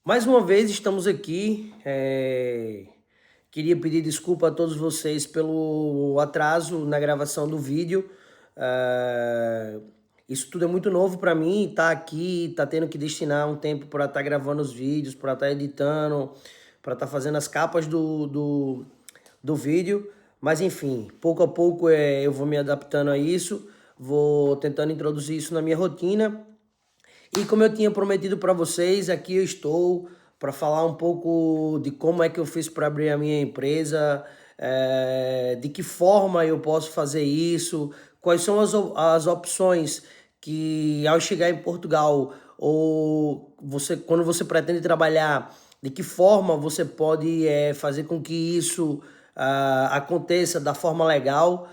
Mais uma vez estamos aqui. Queria pedir desculpa a todos vocês pelo atraso na gravação do vídeo. É, Isso tudo é muito novo para mim, tá aqui, tá tendo que destinar um tempo para estar gravando os vídeos, para estar editando, para estar fazendo as capas do vídeo. Mas enfim, pouco a pouco eu vou me adaptando a isso, vou tentando introduzir isso na minha rotina. E como eu tinha prometido para vocês, aqui eu estou para falar um pouco de como é que eu fiz para abrir a minha empresa, de que forma eu posso fazer isso, quais são as opções que ao chegar em Portugal ou quando você pretende trabalhar, de que forma você pode fazer com que isso aconteça da forma legal.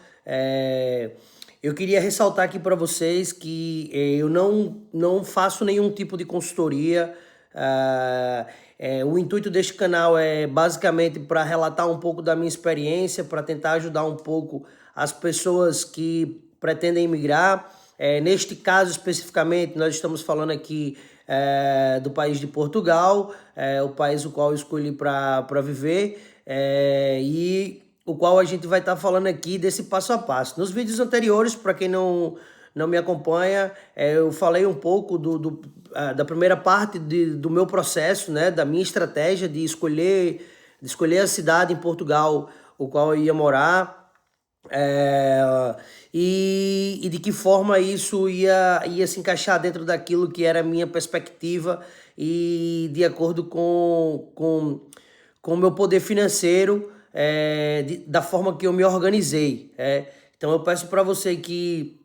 Eu queria ressaltar aqui para vocês que eu não faço nenhum tipo de consultoria. O intuito deste canal é basicamente para relatar um pouco da minha experiência, para tentar ajudar um pouco as pessoas que pretendem migrar. Neste caso especificamente, nós estamos falando aqui do país de Portugal, o país o qual eu escolhi para viver, e o qual a gente vai estar falando aqui desse passo a passo. Nos vídeos anteriores, para quem não me acompanha, eu falei um pouco da primeira parte do meu processo, né, da minha estratégia de escolher a cidade em Portugal, o qual eu ia morar. E de que forma isso ia se encaixar dentro daquilo que era a minha perspectiva e de acordo com o meu poder financeiro, da forma que eu me organizei. Então eu peço para você que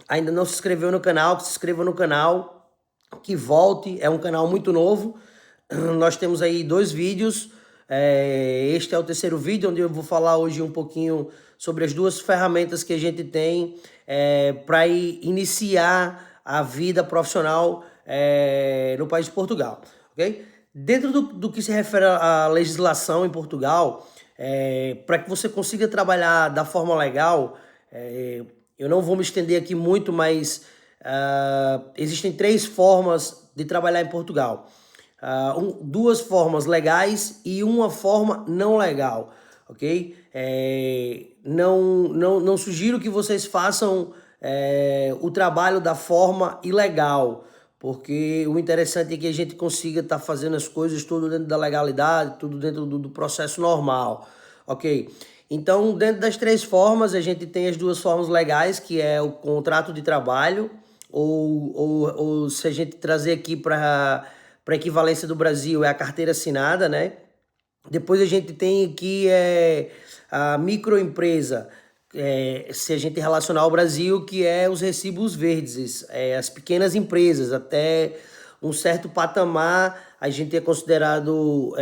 ainda não se inscreveu no canal, que se inscreva no canal, que volte. É um canal muito novo. Nós temos aí 2 vídeos. Este é o terceiro vídeo, onde eu vou falar hoje um pouquinho sobre as 2 ferramentas que a gente tem para iniciar a vida profissional no país de Portugal, ok? Dentro do que se refere à legislação em Portugal, para que você consiga trabalhar da forma legal, eu não vou me estender aqui muito, mas existem 3 formas de trabalhar em Portugal. 2 formas legais e uma forma não legal, ok? Não sugiro que vocês façam o trabalho da forma ilegal, porque o interessante é que a gente consiga estar fazendo as coisas tudo dentro da legalidade, tudo dentro do processo normal, ok? Então, dentro das 3 formas, a gente tem as 2 formas legais, que é o contrato de trabalho, ou se a gente trazer aqui para equivalência do Brasil, é a carteira assinada, né? Depois a gente tem aqui a microempresa, se a gente relacionar ao Brasil, que é os recibos verdes, as pequenas empresas. Até um certo patamar a gente é considerado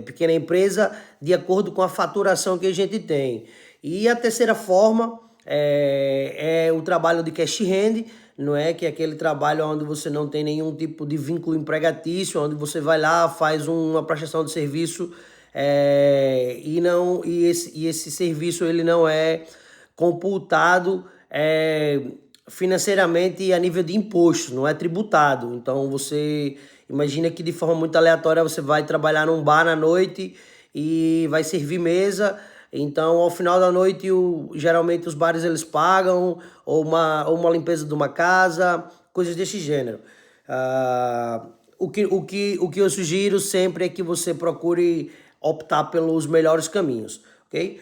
pequena empresa de acordo com a faturação que a gente tem. E a terceira forma é o trabalho de cash hand, não é? Que é aquele trabalho onde você não tem nenhum tipo de vínculo empregatício, onde você vai lá, faz uma prestação de serviço, e esse serviço ele não é computado financeiramente a nível de imposto, não é tributado. Então você imagina que de forma muito aleatória você vai trabalhar num bar na noite e vai servir mesa. Então, ao final da noite, geralmente os bares eles pagam, ou uma limpeza de uma casa, coisas desse gênero. O que eu sugiro sempre é que você procure optar pelos melhores caminhos, ok?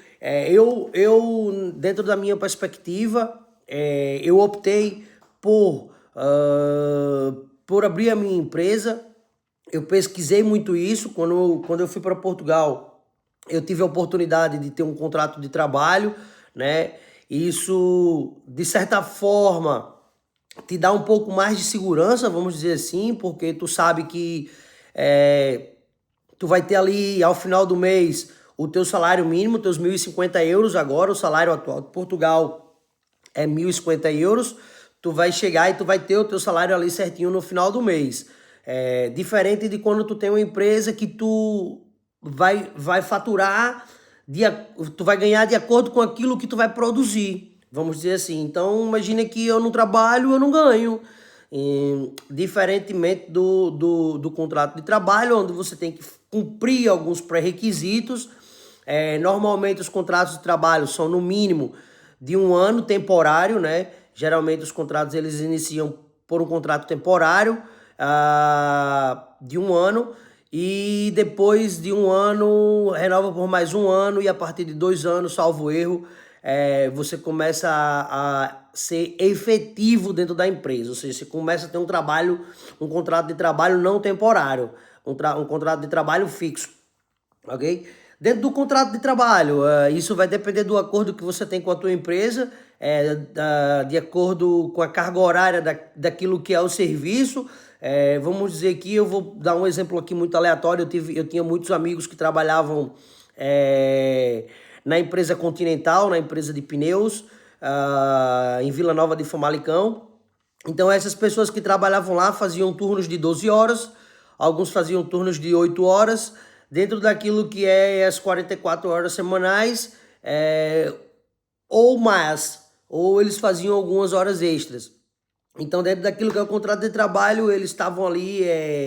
Dentro da minha perspectiva, eu optei por abrir a minha empresa. Eu pesquisei muito isso. Quando eu fui para Portugal, eu tive a oportunidade de ter um contrato de trabalho, né? Isso, de certa forma, te dá um pouco mais de segurança, vamos dizer assim, porque tu sabe que tu vai ter ali, ao final do mês, o teu salário mínimo, teus 1.050 euros agora. O salário atual de Portugal é 1.050 euros. Tu vai chegar e tu vai ter o teu salário ali certinho no final do mês. Diferente de quando tu tem uma empresa que tu vai faturar, tu vai ganhar de acordo com aquilo que tu vai produzir, vamos dizer assim. Então, imagina que eu não trabalho, eu não ganho. diferentemente do contrato de trabalho, onde você tem que cumprir alguns pré-requisitos. Normalmente os contratos de trabalho são no mínimo de 1 ano temporário, né? Geralmente os contratos eles iniciam por um contrato temporário de 1 ano, e depois de 1 ano renova por mais 1 ano, e a partir de 2 anos, salvo erro, você começa a ser efetivo dentro da empresa, ou seja, você começa a ter um contrato de trabalho não temporário, um contrato de trabalho fixo, ok? Dentro do contrato de trabalho, isso vai depender do acordo que você tem com a tua empresa, de acordo com a carga horária daquilo que é o serviço. Vamos dizer que eu vou dar um exemplo aqui muito aleatório. Eu tinha muitos amigos que trabalhavam na empresa Continental, na empresa de pneus, em Vila Nova de Famalicão. Então essas pessoas que trabalhavam lá faziam turnos de 12 horas, alguns faziam turnos de 8 horas, dentro daquilo que é as 44 horas semanais, ou mais, ou eles faziam algumas horas extras. Então, dentro daquilo que é o contrato de trabalho, eles estavam ali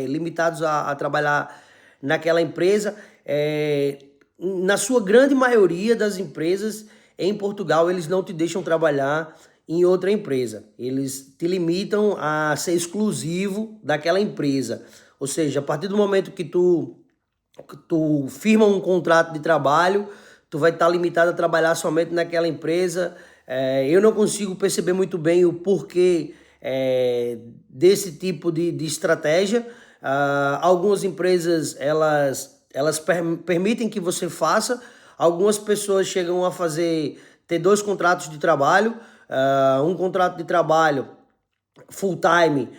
limitados a trabalhar naquela empresa. Na sua grande maioria das empresas em Portugal, eles não te deixam trabalhar em outra empresa. Eles te limitam a ser exclusivo daquela empresa. Ou seja, a partir do momento que tu firma um contrato de trabalho, tu vai estar limitado a trabalhar somente naquela empresa. Eu não consigo perceber muito bem o porquê desse tipo de estratégia. Algumas empresas elas permitem que você faça. Algumas pessoas chegam a ter 2 contratos de trabalho, um contrato de trabalho full time,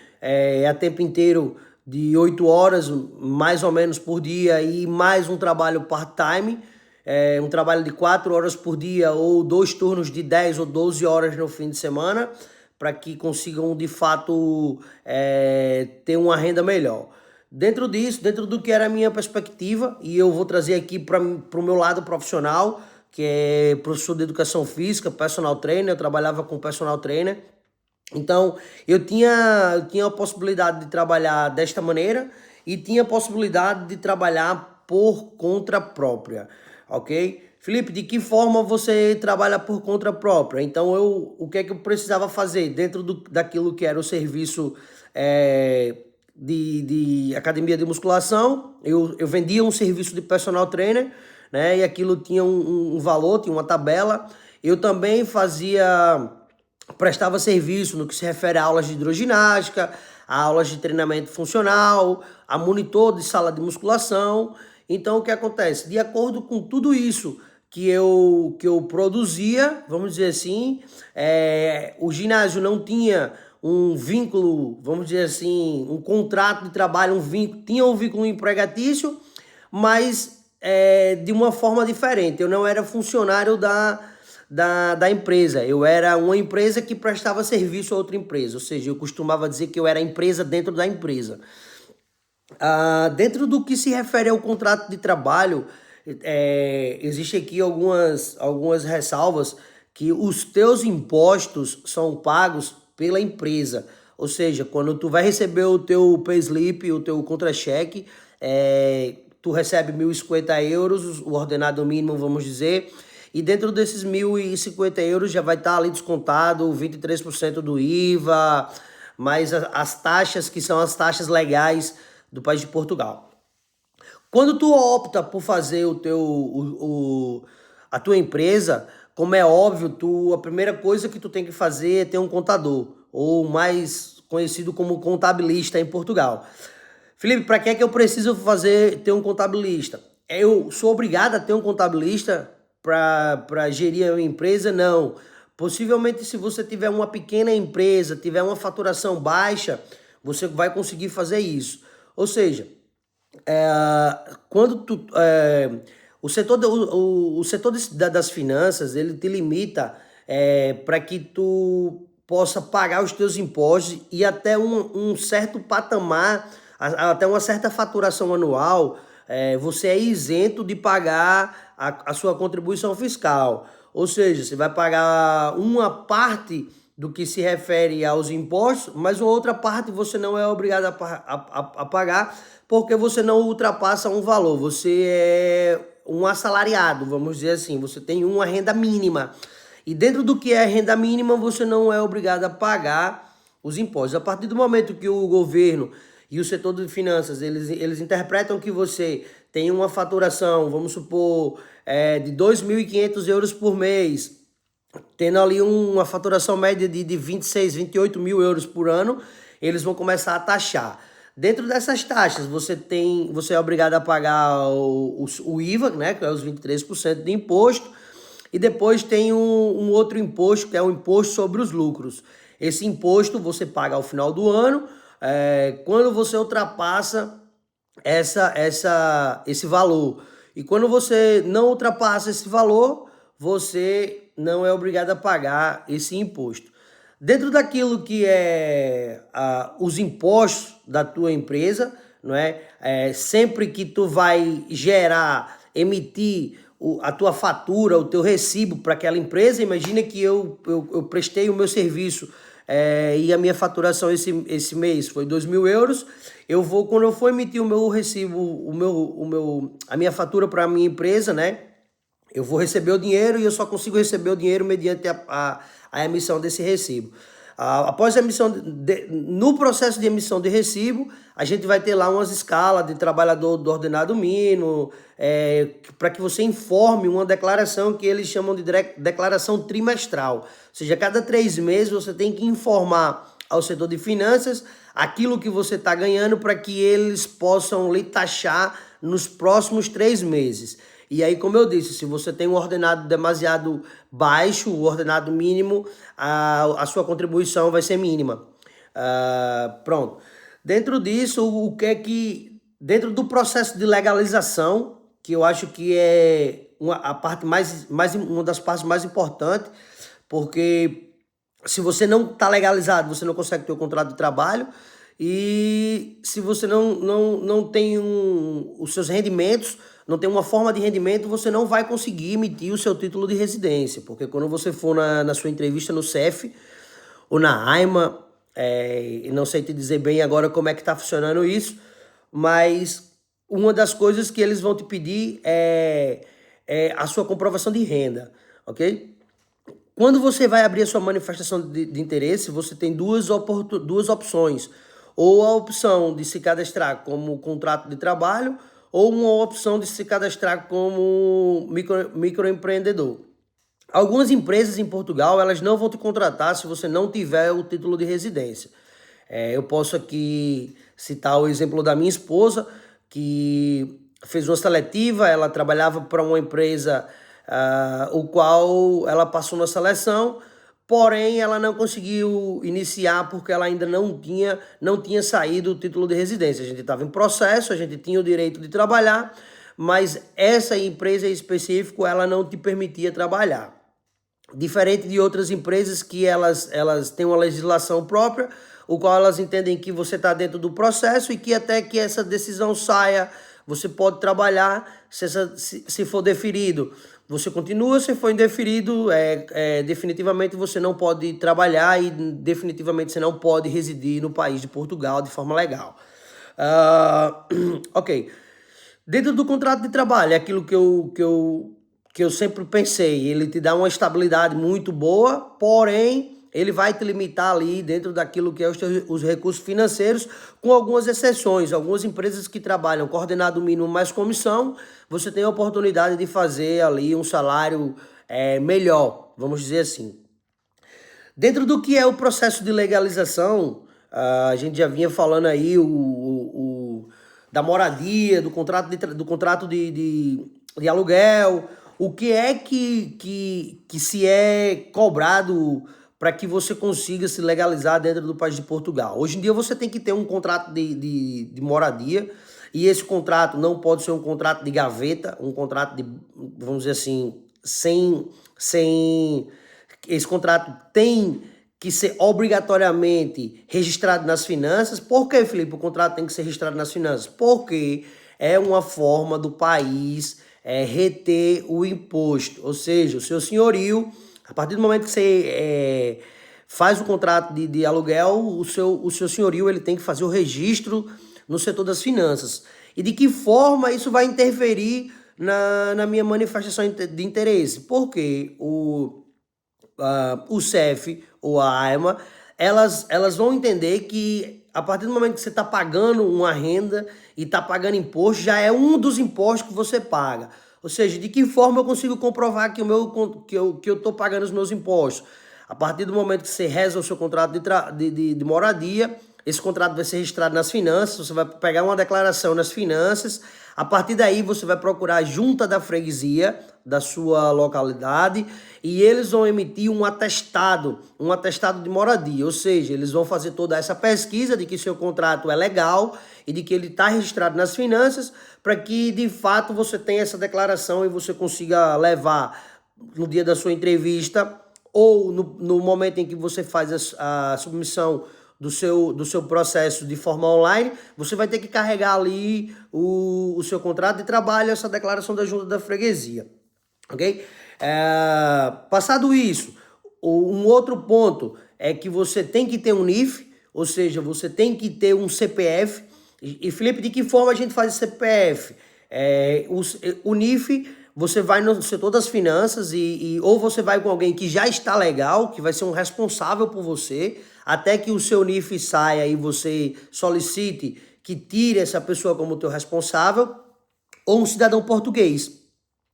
a tempo inteiro, de 8 horas mais ou menos por dia, e mais um trabalho part-time, um trabalho de 4 horas por dia, ou 2 turnos de 10 ou 12 horas no fim de semana, para que consigam de fato ter uma renda melhor. Dentro disso, dentro do que era a minha perspectiva, e eu vou trazer aqui para o meu lado profissional, que é professor de educação física, personal trainer. Eu trabalhava com personal trainer. Então, eu tinha a possibilidade de trabalhar desta maneira, e tinha a possibilidade de trabalhar por conta própria, ok? Felipe, de que forma você trabalha por conta própria? Então, o que é que eu precisava fazer dentro daquilo que era o serviço de academia de musculação? Eu vendia um serviço de personal trainer, né? E aquilo tinha um valor, tinha uma tabela. Eu também prestava serviço no que se refere a aulas de hidroginástica, a aulas de treinamento funcional, a monitor de sala de musculação. Então, o que acontece? De acordo com tudo isso que eu produzia, vamos dizer assim, o ginásio não tinha um vínculo, vamos dizer assim, um contrato de trabalho, tinha um vínculo empregatício, mas de uma forma diferente. Eu não era funcionário da empresa, eu era uma empresa que prestava serviço a outra empresa, ou seja, eu costumava dizer que eu era empresa dentro da empresa. Dentro do que se refere ao contrato de trabalho, existe aqui algumas ressalvas, que os teus impostos são pagos pela empresa. Ou seja, quando tu vai receber o teu payslip, o teu contra-cheque, tu recebe 1.050 euros, o ordenado mínimo, vamos dizer, e dentro desses 1.050 euros já vai estar ali descontado 23% do IVA, mais as taxas, que são as taxas legais do país de Portugal. Quando tu opta por fazer a tua empresa, como é óbvio, a primeira coisa que tu tem que fazer é ter um contador, ou mais conhecido como contabilista em Portugal. Felipe, para que é que eu preciso ter um contabilista? Eu sou obrigado a ter um contabilista para gerir a minha empresa? Não. Possivelmente, se você tiver uma pequena empresa, tiver uma faturação baixa, você vai conseguir fazer isso. Ou seja, quando o setor das finanças, ele te limita para que tu possa pagar os teus impostos, e até um certo patamar, até uma certa faturação anual, você é isento de pagar a sua contribuição fiscal. Ou seja, você vai pagar uma parte do que se refere aos impostos, mas uma outra parte você não é obrigado a pagar, porque você não ultrapassa um valor, você é um assalariado, vamos dizer assim, você tem uma renda mínima. E dentro do que é renda mínima, você não é obrigado a pagar os impostos. A partir do momento que o governo e o setor de finanças, eles interpretam que você tem uma faturação, vamos supor, de 2.500 euros por mês, tendo ali uma faturação média de 26, 28 mil euros por ano, eles vão começar a taxar. Dentro dessas taxas, você é obrigado a pagar o IVA, né, que é os 23% de imposto, e depois tem um outro imposto, que é o imposto sobre os lucros. Esse imposto você paga ao final do ano, quando você ultrapassa esse valor. E quando você não ultrapassa esse valor, você não é obrigado a pagar esse imposto. Dentro daquilo que é os impostos da tua empresa, não é? Sempre que tu vai emitir a tua fatura, o teu recibo para aquela empresa, imagina que eu prestei o meu serviço e a minha faturação esse mês foi 2.000 euros, quando eu for emitir o meu recibo, a minha fatura para a minha empresa, né? Eu vou receber o dinheiro e eu só consigo receber o dinheiro mediante a emissão desse recibo. Após a emissão, no processo de emissão de recibo, a gente vai ter lá umas escalas de trabalhador do ordenado mínimo, para que você informe uma declaração que eles chamam de declaração trimestral. Ou seja, a cada 3 meses você tem que informar ao setor de finanças aquilo que você está ganhando para que eles possam lhe taxar nos próximos 3 meses. E aí, como eu disse, se você tem um ordenado demasiado baixo, o ordenado mínimo, a sua contribuição vai ser mínima. Pronto. Dentro disso, dentro do processo de legalização, que eu acho que é uma das partes mais importantes, porque se você não está legalizado, você não consegue ter o contrato de trabalho, e se você não tem os seus rendimentos, não tem uma forma de rendimento, você não vai conseguir emitir o seu título de residência, porque quando você for na sua entrevista no CEF ou na AIMA, não sei te dizer bem agora como é que está funcionando isso, mas uma das coisas que eles vão te pedir é a sua comprovação de renda, ok? Quando você vai abrir a sua manifestação de interesse, você tem duas opções. Ou a opção de se cadastrar como contrato de trabalho, ou uma opção de se cadastrar como microempreendedor. Algumas empresas em Portugal, elas não vão te contratar se você não tiver o título de residência. Eu posso aqui citar o exemplo da minha esposa, que fez uma seletiva, ela trabalhava para uma empresa o qual ela passou na seleção, porém ela não conseguiu iniciar porque ela ainda não tinha saído o título de residência. A gente estava em processo, a gente tinha o direito de trabalhar, mas essa empresa em específico, ela não te permitia trabalhar. Diferente de outras empresas que elas têm uma legislação própria, o qual elas entendem que você está dentro do processo e que até que essa decisão saia, você pode trabalhar. Se for deferido, você continua. Se for indeferido, definitivamente você não pode trabalhar e definitivamente você não pode residir no país de Portugal de forma legal. Ok. Dentro do contrato de trabalho, é aquilo que eu sempre pensei, ele te dá uma estabilidade muito boa, porém ele vai te limitar ali dentro daquilo que é os recursos financeiros, com algumas exceções. Algumas empresas que trabalham com ordenado mínimo mais comissão, você tem a oportunidade de fazer ali um salário melhor, vamos dizer assim. Dentro do que é o processo de legalização, a gente já vinha falando aí da moradia, do contrato de aluguel, o que é que se é cobrado para que você consiga se legalizar dentro do país de Portugal. Hoje em dia você tem que ter um contrato de moradia, e esse contrato não pode ser um contrato de gaveta, um contrato de, vamos dizer assim, esse contrato tem que ser obrigatoriamente registrado nas finanças. Por que, Felipe, o contrato tem que ser registrado nas finanças? Porque é uma forma do país reter o imposto, ou seja, o seu senhorio, a partir do momento que você faz o contrato de aluguel, o seu senhorio ele tem que fazer o registro no setor das finanças. E de que forma isso vai interferir na minha manifestação de interesse? Porque o CEF ou a AIMA, elas vão entender que a partir do momento que você está pagando uma renda e está pagando imposto, já é um dos impostos que você paga. Ou seja, de que forma eu consigo comprovar que eu estou pagando os meus impostos? A partir do momento que você reza o seu contrato de moradia, esse contrato vai ser registrado nas finanças, você vai pegar uma declaração nas finanças, a partir daí você vai procurar a junta da freguesia da sua localidade e eles vão emitir um atestado de moradia, ou seja, eles vão fazer toda essa pesquisa de que seu contrato é legal e de que ele está registrado nas finanças para que de fato você tenha essa declaração e você consiga levar no dia da sua entrevista ou no momento em que você faz a submissão do seu processo de forma online, você vai ter que carregar ali o seu contrato de trabalho, essa declaração da junta da freguesia, ok? Passado isso, um outro ponto é que você tem que ter um NIF, ou seja, você tem que ter um CPF. E Felipe, de que forma a gente faz esse CPF? O NIF, você vai no setor das finanças ou você vai com alguém que já está legal, que vai ser um responsável por você, até que o seu NIF saia e você solicite que tire essa pessoa como teu responsável, ou um cidadão português,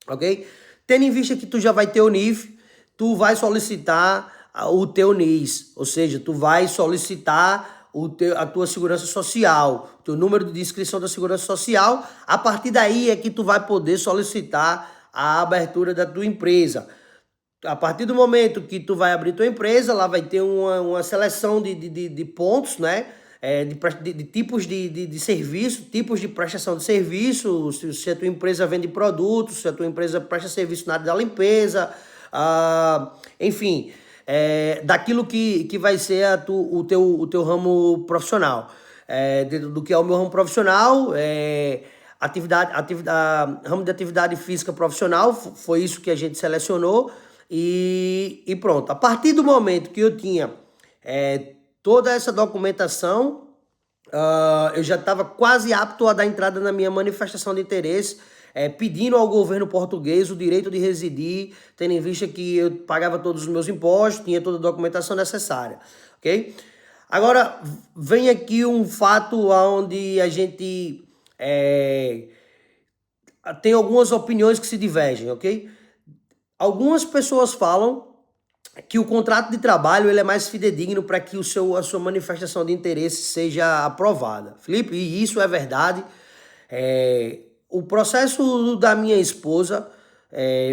ok? Tendo em vista que tu já vai ter o NIF, tu vai solicitar o teu NIS, ou seja, tu vai solicitar a tua segurança social, o teu número de inscrição da segurança social. A partir daí é que tu vai poder solicitar a abertura da tua empresa. A partir do momento que tu vai abrir tua empresa, lá vai ter uma seleção de pontos, né? De tipos de serviço, tipos de prestação de serviço, se a tua empresa vende produtos, se a tua empresa presta serviço na área da limpeza, enfim, daquilo que vai ser o teu ramo profissional. Dentro do que é o meu ramo profissional, ramo de atividade física profissional, foi isso que a gente selecionou. E pronto, a partir do momento que eu tinha toda essa documentação, eu já estava quase apto a dar entrada na minha manifestação de interesse, pedindo ao governo português o direito de residir, tendo em vista que eu pagava todos os meus impostos, tinha toda a documentação necessária, ok? Agora, vem aqui um fato onde a gente tem algumas opiniões que se divergem, ok? Algumas pessoas falam que o contrato de trabalho ele é mais fidedigno para que a sua manifestação de interesse seja aprovada. Felipe, e isso é verdade. O processo da minha esposa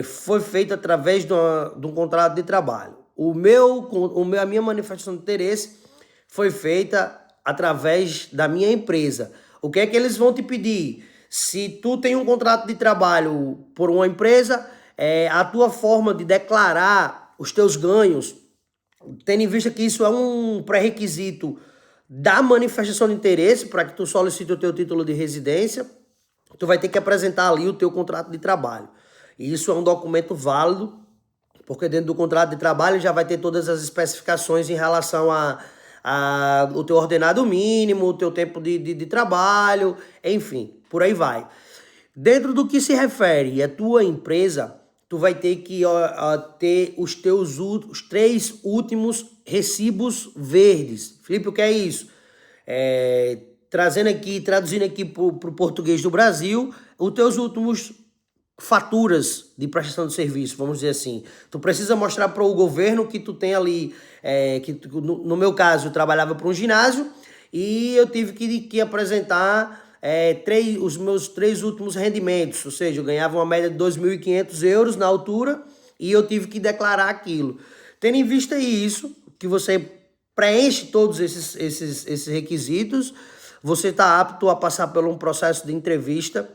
foi feito através de um contrato de trabalho. A minha manifestação de interesse foi feita através da minha empresa. O que é que eles vão te pedir? Se tu tem um contrato de trabalho por uma empresa, a tua forma de declarar os teus ganhos, tendo em vista que isso é um pré-requisito da manifestação de interesse para que tu solicite o teu título de residência, tu vai ter que apresentar ali o teu contrato de trabalho. E isso é um documento válido, porque dentro do contrato de trabalho já vai ter todas as especificações em relação o teu ordenado mínimo, o teu tempo de trabalho, enfim, por aí vai. Dentro do que se refere à tua empresa, tu vai ter que ter os 3 últimos recibos verdes. Felipe, o que é isso? Traduzindo aqui para o português do Brasil, os teus últimos faturas de prestação de serviço, vamos dizer assim. Tu precisa mostrar para o governo que tu tem ali, no meu caso, eu trabalhava para um ginásio e eu tive que apresentar os meus 3 últimos rendimentos, ou seja, eu ganhava uma média de 2.500 euros na altura e eu tive que declarar aquilo. Tendo em vista isso, que você preenche todos esses requisitos, você está apto a passar por um processo de entrevista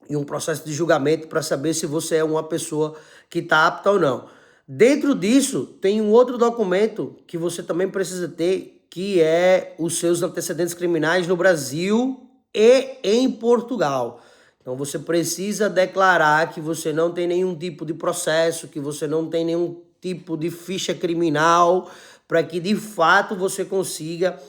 e um processo de julgamento para saber se você é uma pessoa que está apta ou não. Dentro disso, tem um outro documento que você também precisa ter, que é os seus antecedentes criminais no Brasil e em Portugal. Então você precisa declarar que você não tem nenhum tipo de processo, que você não tem nenhum tipo de ficha criminal para que de fato você consiga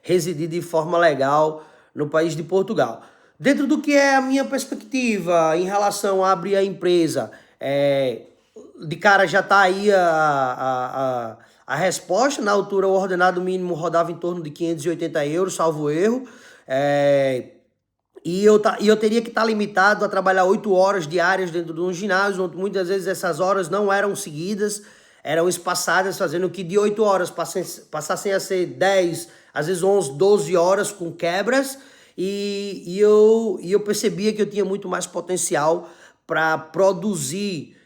residir de forma legal no país de Portugal. Dentro do que é a minha perspectiva em relação a abrir a empresa, de cara já está aí a resposta. Na altura, o ordenado mínimo rodava em torno de 580 euros, salvo erro. E eu teria que estar limitado a trabalhar 8 horas diárias dentro de um ginásio, onde muitas vezes essas horas não eram seguidas, eram espaçadas, fazendo que de 8 horas passassem a ser 10, às vezes 11, 12 horas com quebras. E eu percebia que eu tinha muito mais potencial para produzir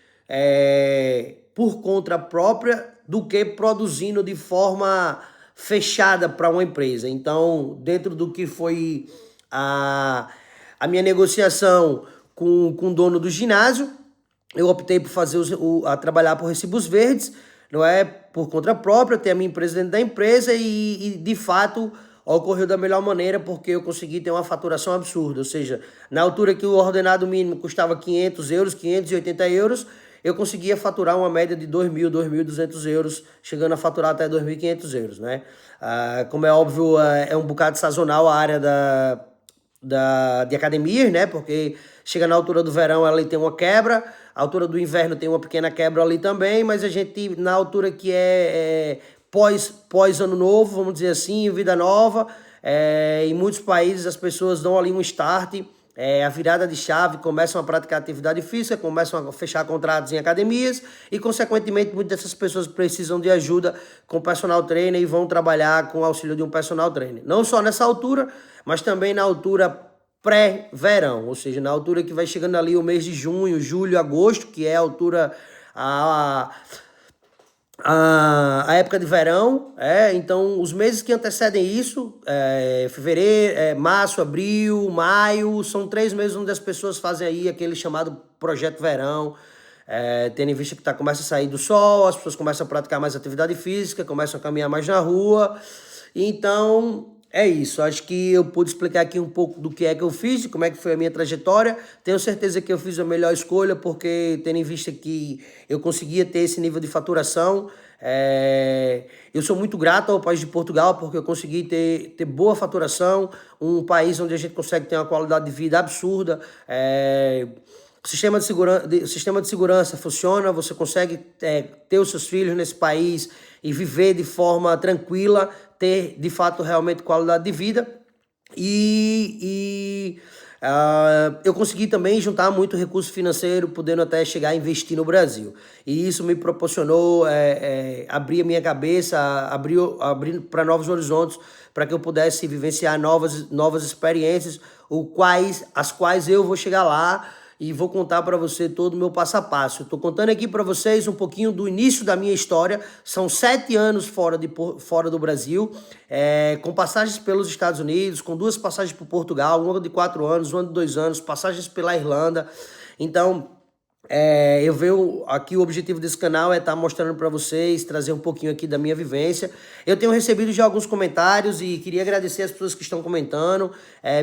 por conta própria do que produzindo de forma fechada para uma empresa. Então, dentro do que foi a minha negociação com o dono do ginásio, eu optei por fazer a trabalhar por recibos verdes, não é por conta própria, ter a minha empresa dentro da empresa e de fato ocorreu da melhor maneira, porque eu consegui ter uma faturação absurda. Ou seja, na altura que o ordenado mínimo custava 500 euros, 580 euros, eu conseguia faturar uma média de 2.000, 2.200 euros, chegando a faturar até 2.500 euros, né? Como é óbvio, é um bocado sazonal a área de academias, né? Porque chega na altura do verão, ela tem uma quebra, a altura do inverno tem uma pequena quebra ali também, mas a gente, na altura que pós ano novo, vamos dizer assim, vida nova, em muitos países as pessoas dão ali um start, a virada de chave, começam a praticar atividade física, começam a fechar contratos em academias e, consequentemente, muitas dessas pessoas precisam de ajuda com personal trainer e vão trabalhar com o auxílio de um personal trainer. Não só nessa altura, mas também na altura pré-verão, ou seja, na altura que vai chegando ali o mês de junho, julho, agosto, que é a altura... A época de verão, então os meses que antecedem isso, fevereiro, março, abril, maio, são 3 meses onde as pessoas fazem aí aquele chamado projeto verão, tendo em vista que começa a sair do sol, as pessoas começam a praticar mais atividade física, começam a caminhar mais na rua. Então é isso, acho que eu pude explicar aqui um pouco do que é que eu fiz, como é que foi a minha trajetória. Tenho certeza que eu fiz a melhor escolha, porque tendo em vista que eu conseguia ter esse nível de faturação, eu sou muito grato ao país de Portugal, porque eu consegui ter boa faturação, um país onde a gente consegue ter uma qualidade de vida absurda. O sistema de segurança funciona, você consegue ter os seus filhos nesse país e viver de forma tranquila, ter de fato realmente qualidade de vida. Eu consegui também juntar muito recurso financeiro, podendo até chegar a investir no Brasil. E isso me proporcionou abrir a minha cabeça, abrir para novos horizontes, para que eu pudesse vivenciar novas experiências, as quais eu vou chegar lá e vou contar para você todo o meu passo a passo. Estou contando aqui para vocês um pouquinho do início da minha história. São 7 anos fora do Brasil, com passagens pelos Estados Unidos, com 2 passagens por Portugal, uma de 4 anos, uma de 2 anos, passagens pela Irlanda. Então, eu vejo aqui, o objetivo desse canal é estar mostrando para vocês, trazer um pouquinho aqui da minha vivência. Eu tenho recebido já alguns comentários e queria agradecer as pessoas que estão comentando,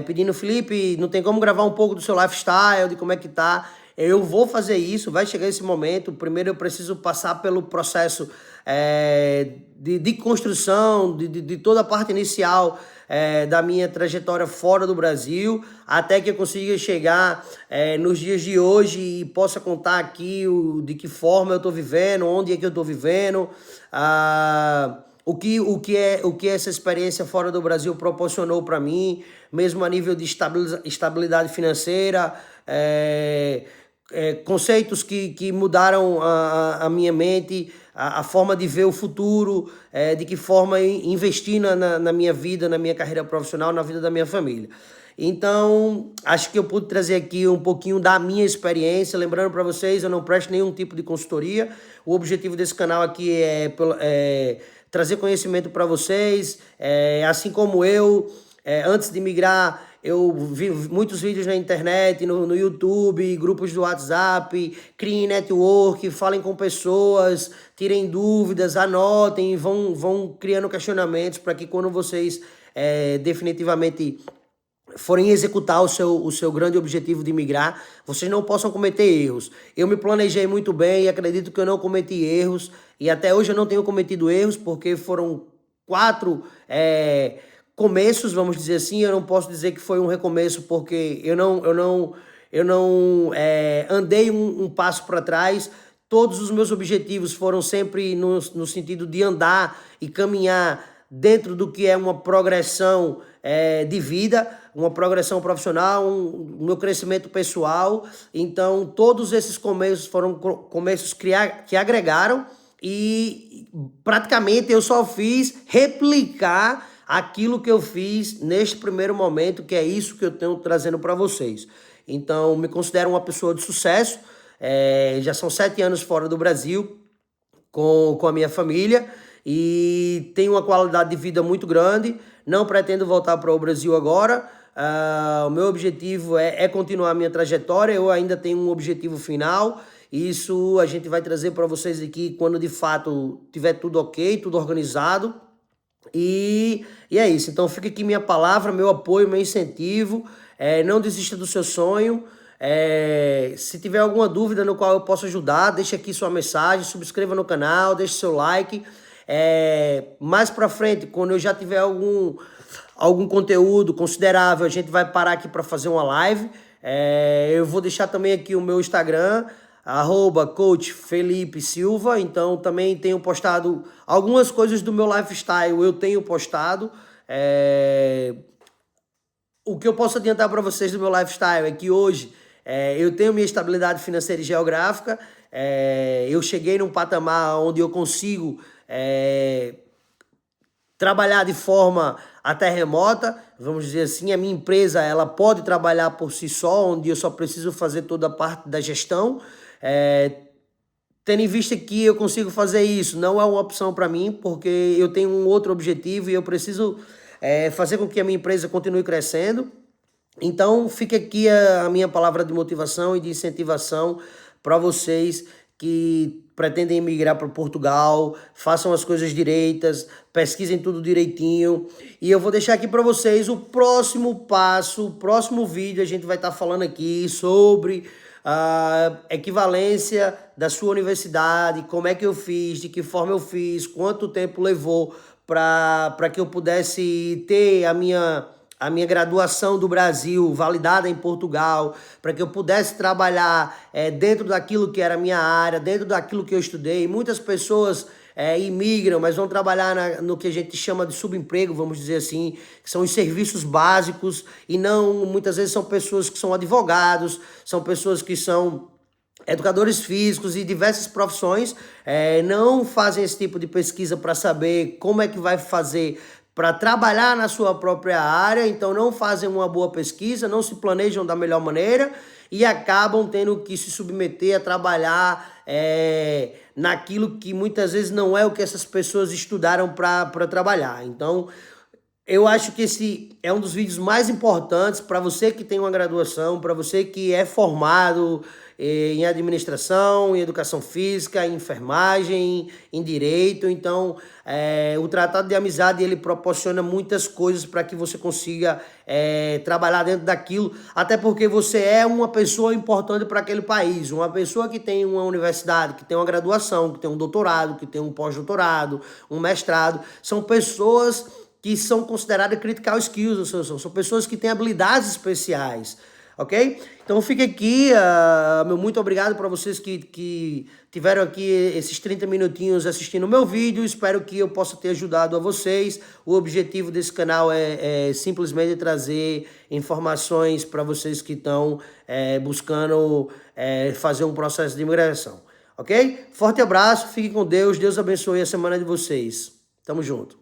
pedindo: Felipe, não tem como gravar um pouco do seu lifestyle, de como é que tá? Eu vou fazer isso, vai chegar esse momento. Primeiro eu preciso passar pelo processo de construção, de toda a parte inicial da minha trajetória fora do Brasil, até que eu consiga chegar nos dias de hoje e possa contar aqui de que forma eu estou vivendo, onde é que eu estou vivendo, o que essa experiência fora do Brasil proporcionou para mim, mesmo a nível de estabilidade financeira, conceitos que mudaram a minha mente, a forma de ver o futuro, de que forma investir na minha vida, na minha carreira profissional, na vida da minha família. Então, acho que eu pude trazer aqui um pouquinho da minha experiência. Lembrando para vocês, eu não presto nenhum tipo de consultoria. O objetivo desse canal aqui é trazer conhecimento para vocês. Assim como eu, antes de migrar, eu vi muitos vídeos na internet, no YouTube, grupos do WhatsApp, criem network, falem com pessoas, tirem dúvidas, anotem, vão criando questionamentos para que quando vocês definitivamente forem executar o seu grande objetivo de migrar, vocês não possam cometer erros. Eu me planejei muito bem e acredito que eu não cometi erros, e até hoje eu não tenho cometido erros, porque foram 4 começos, vamos dizer assim. Eu não posso dizer que foi um recomeço, porque eu não andei um passo para trás. Todos os meus objetivos foram sempre no sentido de andar e caminhar dentro do que é uma progressão de vida, uma progressão profissional, um meu crescimento pessoal. Então, todos esses começos foram começos que agregaram, e praticamente eu só fiz replicar aquilo que eu fiz neste primeiro momento, que é isso que eu tenho trazendo para vocês. Então, me considero uma pessoa de sucesso. Já são 7 anos fora do Brasil com a minha família, e tenho uma qualidade de vida muito grande. Não pretendo voltar para o Brasil agora. O meu objetivo é continuar a minha trajetória. Eu ainda tenho um objetivo final. Isso a gente vai trazer para vocês aqui quando de fato tiver tudo ok, tudo organizado. E é isso. Então fica aqui minha palavra, meu apoio, meu incentivo. Não desista do seu sonho. Se tiver alguma dúvida no qual eu posso ajudar, deixa aqui sua mensagem, subscreva no canal, deixe seu like. Mais pra frente, quando eu já tiver algum conteúdo considerável, a gente vai parar aqui para fazer uma live. Eu vou deixar também aqui o meu Instagram, @coach Felipe Silva. Então também tenho postado algumas coisas do meu lifestyle, eu tenho postado. O que eu posso adiantar para vocês do meu lifestyle é que hoje eu tenho minha estabilidade financeira e geográfica. Eu cheguei num patamar onde eu consigo trabalhar de forma até remota, vamos dizer assim. A minha empresa, ela pode trabalhar por si só, onde eu só preciso fazer toda a parte da gestão. Tendo em vista que eu consigo fazer isso, não é uma opção para mim, porque eu tenho um outro objetivo e eu preciso fazer com que a minha empresa continue crescendo. Então fica aqui a minha palavra de motivação e de incentivação para vocês que pretendem emigrar para Portugal. Façam as coisas direitas, pesquisem tudo direitinho. E eu vou deixar aqui para vocês o próximo passo, o próximo vídeo. A gente vai estar falando aqui sobre a equivalência da sua universidade, como é que eu fiz, de que forma eu fiz, quanto tempo levou para que eu pudesse ter a minha graduação do Brasil validada em Portugal, para que eu pudesse trabalhar dentro daquilo que era a minha área, dentro daquilo que eu estudei. Muitas pessoas imigram, mas vão trabalhar no que a gente chama de subemprego, vamos dizer assim, que são os serviços básicos, e não, muitas vezes são pessoas que são advogados, são pessoas que são educadores físicos e diversas profissões. Não fazem esse tipo de pesquisa para saber como é que vai fazer para trabalhar na sua própria área. Então não fazem uma boa pesquisa, não se planejam da melhor maneira e acabam tendo que se submeter a trabalhar naquilo que muitas vezes não é o que essas pessoas estudaram para trabalhar. Então eu acho que esse é um dos vídeos mais importantes para você que tem uma graduação, para você que é formado em administração, em educação física, em enfermagem, em direito. Então, o Tratado de Amizade, ele proporciona muitas coisas para que você consiga trabalhar dentro daquilo, até porque você é uma pessoa importante para aquele país, uma pessoa que tem uma universidade, que tem uma graduação, que tem um doutorado, que tem um pós-doutorado, um mestrado. São pessoas que são consideradas critical skills, são pessoas que têm habilidades especiais, ok? Então fica aqui, meu muito obrigado para vocês que tiveram aqui esses 30 minutinhos assistindo o meu vídeo. Espero que eu possa ter ajudado a vocês. O objetivo desse canal é simplesmente trazer informações para vocês que estão buscando fazer um processo de imigração, ok? Forte abraço, fiquem com Deus, Deus abençoe a semana de vocês. Tamo junto.